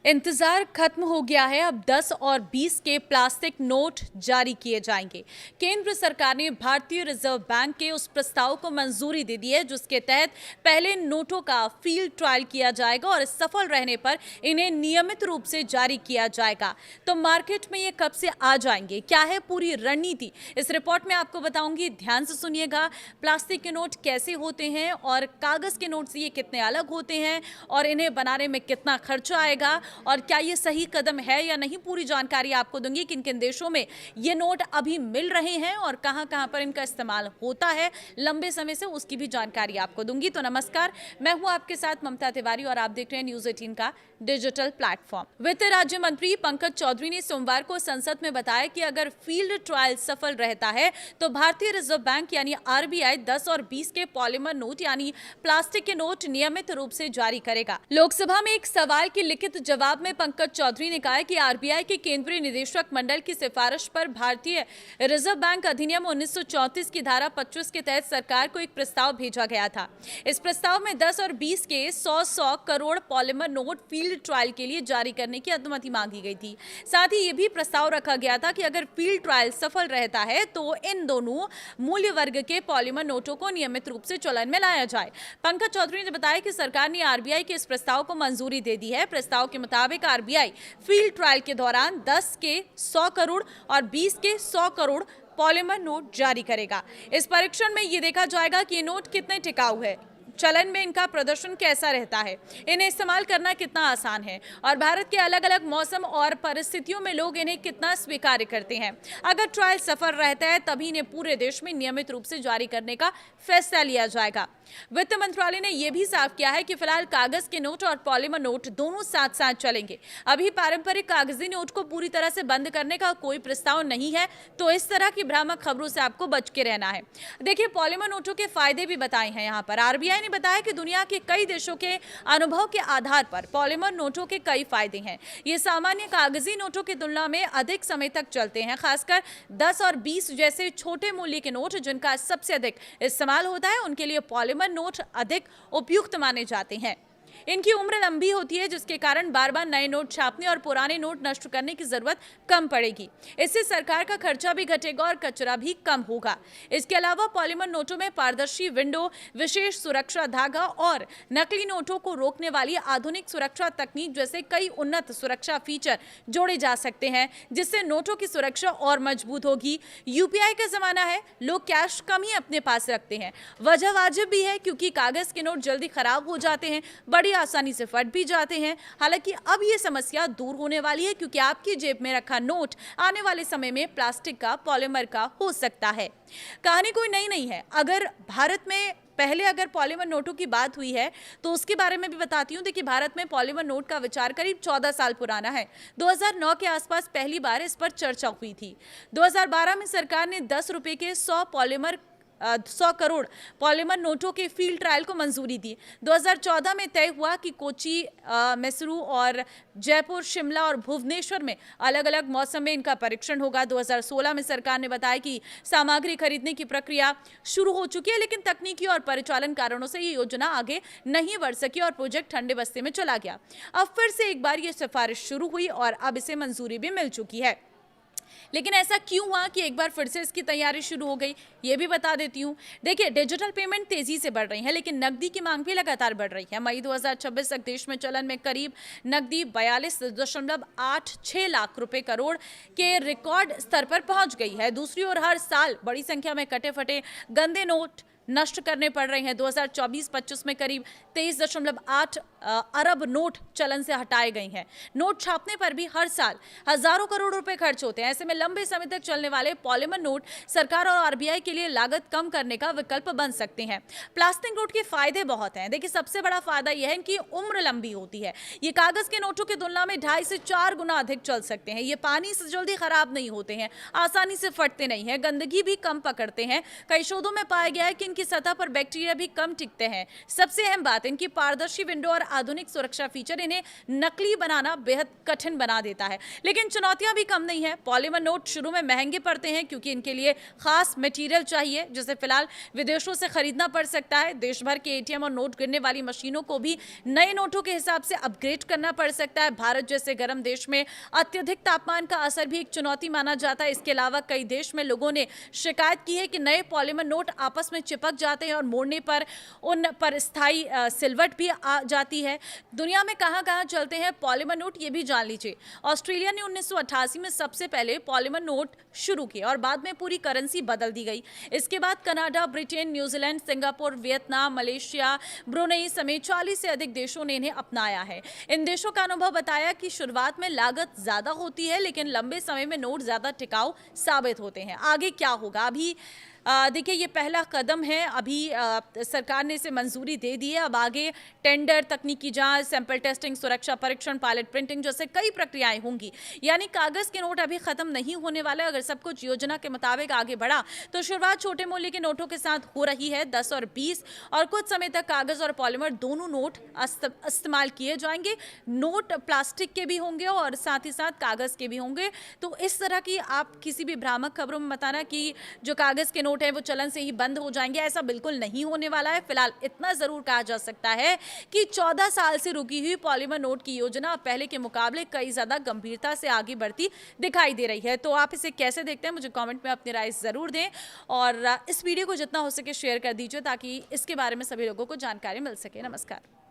इंतजार खत्म हो गया है। अब 10 और 20 के प्लास्टिक नोट जारी किए जाएंगे। केंद्र सरकार ने भारतीय रिजर्व बैंक के उस प्रस्ताव को मंजूरी दे दी है जिसके तहत पहले नोटों का फील्ड ट्रायल किया जाएगा और सफल रहने पर इन्हें नियमित रूप से जारी किया जाएगा। तो मार्केट में ये कब से आ जाएंगे, क्या है पूरी रणनीति, इस रिपोर्ट में आपको बताऊंगी। ध्यान से सुनिएगा। प्लास्टिक के नोट कैसे होते हैं और कागज के नोट से ये कितने अलग होते हैं और इन्हें बनाने में कितना खर्चा आएगा और क्या ये सही कदम है या नहीं, पूरी जानकारी आपको दूंगी। किन किन देशों में ये नोट अभी मिल रहे हैं और कहां-कहां पर इनका इस्तेमाल होता है लंबे समय से, उसकी भी जानकारी आपको दूंगी। तो नमस्कार, मैं हूं आपके साथ ममता तिवारी और आप देख रहे हैं न्यूज़ 18 का डिजिटल प्लेटफॉर्म। वित्त राज्य मंत्री पंकज चौधरी ने सोमवार को संसद में बताया कि अगर फील्ड ट्रायल सफल रहता है तो भारतीय रिजर्व बैंक यानी आरबीआई 10 और 20 के पॉलीमर नोट यानी प्लास्टिक के नोट नियमित रूप से जारी करेगा। लोकसभा में एक सवाल के लिखित जवाब में पंकज चौधरी ने कहा कि आरबीआई के केंद्रीय निदेशक मंडल की सिफारिश पर भारतीय रिजर्व बैंक अधिनियम 1934 की धारा 25 के तहत सरकार को एक प्रस्ताव भेजा गया था। इस प्रस्ताव में 10 और 20 के 100 crore polymer note field trial के लिए जारी करने की अनुमति मांगी गई थी। साथ ही यह भी प्रस्ताव रखा गया था कि अगर फील्ड ट्रायल सफल रहता है तो इन दोनों मूल्य वर्ग के पॉलीमर नोटों को नियमित रूप से चलन में लाया जाए। पंकज चौधरी ने बताया कि सरकार ने आरबीआई के इस प्रस्ताव को मंजूरी दे दी है। प्रस्ताव के मुताबिक आरबीआई फील्ड ट्रायल के दौरान 10 के 100 करोड़ और 20 के 100 करोड़ पॉलीमर नोट जारी करेगा। इस परीक्षण में ये देखा जाएगा कि ये नोट कितने टिकाऊ है, चलन में इनका प्रदर्शन कैसा रहता है, इन्हें इस्तेमाल करना कितना आसान है और भारत के अलग अलग मौसम और परिस्थितियों में लोग इन्हें कितना स्वीकार करते हैं। अगर ट्रायल सफल रहता है तभी इन्हें पूरे देश में नियमित रूप से जारी करने का फैसला लिया जाएगा। वित्त मंत्रालय ने यह भी साफ किया है कि फिलहाल कागज के नोट और पॉलीमर नोट दोनों साथ साथ चलेंगे। अभी पारंपरिक कागजी नोट को पूरी तरह से बंद करने का कोई प्रस्ताव नहीं है, तो इस तरह की भ्रामक खबरों से आपको बच के रहना है। देखिए, पॉलीमर नोटों के फायदे भी बताए हैं यहाँ पर। आरबीआई ने बताया कि दुनिया के कई देशों के अनुभव के आधार पर पॉलीमर नोटों के कई फायदे हैं। ये सामान्य कागजी नोटों की तुलना में अधिक समय तक चलते हैं। खासकर 10 और 20 जैसे छोटे मूल्य के नोट जिनका सबसे अधिक इस्तेमाल होता है, उनके लिए पॉलीमर नोट अधिक उपयुक्त माने जाते हैं। इनकी उम्र लंबी होती है जिसके कारण बार बार नए नोट छापने और पुराने नोट नष्ट करने की जरूरत कम पड़ेगी। इससे सरकार का खर्चा भी घटेगा और कचरा भी कम होगा। इसके अलावा पॉलीमर नोटों में पारदर्शी विंडो, विशेष सुरक्षा धागा और नकली नोटों को रोकने वाली आधुनिक सुरक्षा तकनीक जैसे कई उन्नत सुरक्षा फीचर जोड़े जा सकते हैं, जिससे नोटों की सुरक्षा और मजबूत होगी। यूपीआई का जमाना है, लोग कैश कम ही अपने पास रखते हैं। वजह वाजिब भी है क्योंकि कागज के नोट जल्दी खराब हो जाते हैं, बड़ी आसानी से फट भी जाते हैं। हालांकि अब ये समस्या दूर होने वाली है क्योंकि आपकी जेब में रखा नोट आने वाले समय में प्लास्टिक का, पॉलीमर का हो सकता है। कहानी कोई नई नहीं है। अगर भारत में पहले अगर पॉलीमर नोटों की बात हुई है तो उसके बारे में भी बताती हूँ। देखिए, भारत में पॉलीमर नोट का विचार करीब 14 साल पुराना है। 2009 के आसपास पहली बार इस पर चर्चा हुई थी। 2012 में सरकार ने 10 रुपए के 100 करोड़ पॉलीमर नोटों के फील्ड ट्रायल को मंजूरी दी। 2014 में तय हुआ कि कोची, मैसूरू और जयपुर, शिमला और भुवनेश्वर में अलग अलग मौसम में इनका परीक्षण होगा। 2016 में सरकार ने बताया कि सामग्री खरीदने की प्रक्रिया शुरू हो चुकी है, लेकिन तकनीकी और परिचालन कारणों से ये योजना आगे नहीं बढ़ सकी और प्रोजेक्ट ठंडे बस्ते में चला गया। अब फिर से एक बार ये सिफारिश शुरू हुई और अब इसे मंजूरी भी मिल चुकी है। लेकिन ऐसा क्यों हुआ कि एक बार फिर से इसकी तैयारी शुरू हो गई, ये भी बता देती हूँ। देखिए, डिजिटल पेमेंट तेजी से बढ़ रही है लेकिन नकदी की मांग भी लगातार बढ़ रही है। मई 2026 तक देश में चलन में करीब नकदी 42.86 लाख रुपए करोड़ के रिकॉर्ड स्तर पर पहुंच गई है। दूसरी ओर हर साल बड़ी संख्या में कटे फटे गंदे नोट नष्ट करने पड़ रहे हैं। 2024-25 में करीब 23.8 अरब नोट चलन से हटाए गए हैं। नोट छापने पर भी हर साल हजारों करोड़ रुपए खर्च होते हैं। ऐसे में लंबे समय तक चलने वाले पॉलीमर नोट सरकार और आरबीआई के लिए लागत कम करने का विकल्प बन सकते हैं। प्लास्टिक नोट के फायदे बहुत हैं। देखिए, सबसे बड़ा फायदा यह है कि उम्र लंबी होती है। ये कागज के नोटों की तुलना में 2.5 से 4 गुना अधिक चल सकते हैं। ये पानी से जल्दी खराब नहीं होते हैं, आसानी से फटते नहीं हैं, गंदगी भी कम पकड़ते हैं। कई शोधों में पाया गया है कि इनकी सतह पर बैक्टीरिया भी कम टिकते हैं। सबसे अहम बात साथ इनकी पारदर्शी विंडो और आधुनिक सुरक्षा फीचर इन्हें नकली बनाना बेहद कठिन बना देता है। लेकिन चुनौतियां भी कम नहीं है। पॉलीमर नोट शुरू में महंगे पड़ते हैं क्योंकि इनके लिए खास मटेरियल चाहिए, जिसे फिलहाल विदेशों से खरीदना पड़ सकता है। देश भर के एटीएम और नोट गिनने वाली मशीनों को भी नए नोटों के हिसाब से अपग्रेड करना पड़ सकता है। भारत जैसे गर्म देश में अत्यधिक तापमान का असर भी एक चुनौती माना जाता है। इसके अलावा कई देश में लोगों ने शिकायत की है कि नए पॉलीमर नोट आपस में चिपक जाते हैं और मोड़ने पर उन पर स्थायी सिलवट भी आ जाती है। दुनिया में कहां-कहां चलते हैं पॉलीमर नोट, ये भी जान लीजिए। ऑस्ट्रेलिया ने 1988 में सबसे पहले पॉलीमर नोट शुरू किए और बाद में पूरी करेंसी बदल दी गई। इसके बाद Canada, Britain, New Zealand, Singapore, Vietnam, Malaysia, Brunei समेत 40 से अधिक देशों ने इन्हें अपनाया है। इन देशों का अनुभव बताया कि शुरुआत में लागत ज्यादा होती है, लेकिन लंबे समय में नोट ज्यादा टिकाऊ साबित होते हैं। आगे क्या होगा? अभी देखिए, ये पहला कदम है। अभी सरकार ने इसे मंजूरी दे दी है। अब आगे टेंडर, तकनीकी जांच, सैंपल टेस्टिंग, सुरक्षा परीक्षण, पायलट प्रिंटिंग जैसे कई प्रक्रियाएं होंगी। यानी कागज के नोट अभी खत्म नहीं होने वाले। अगर सब कुछ योजना के मुताबिक आगे बढ़ा तो शुरुआत छोटे मूल्य के नोटों के साथ हो रही है, 10 और 20, और कुछ समय तक कागज और पॉलीमर दोनों नोट इस्तेमाल किए जाएंगे। नोट प्लास्टिक के भी होंगे और साथ ही साथ कागज के भी होंगे। तो इस तरह की आप किसी भी भ्रामक खबरों में बताना कि जो कागज के नोट है वो चलन से ही बंद हो जाएंगे, ऐसा बिल्कुल नहीं होने वाला है। फिलहाल इतना जरूर कहा जा सकता है कि 14 साल से रुकी हुई पॉलीमर नोट की योजना पहले के मुकाबले कई ज्यादा गंभीरता से आगे बढ़ती दिखाई दे रही है। तो आप इसे कैसे देखते हैं, मुझे कमेंट में अपनी राय जरूर दें और इस वीडियो को जितना हो सके शेयर कर दीजिए ताकि इसके बारे में सभी लोगों को जानकारी मिल सके। नमस्कार।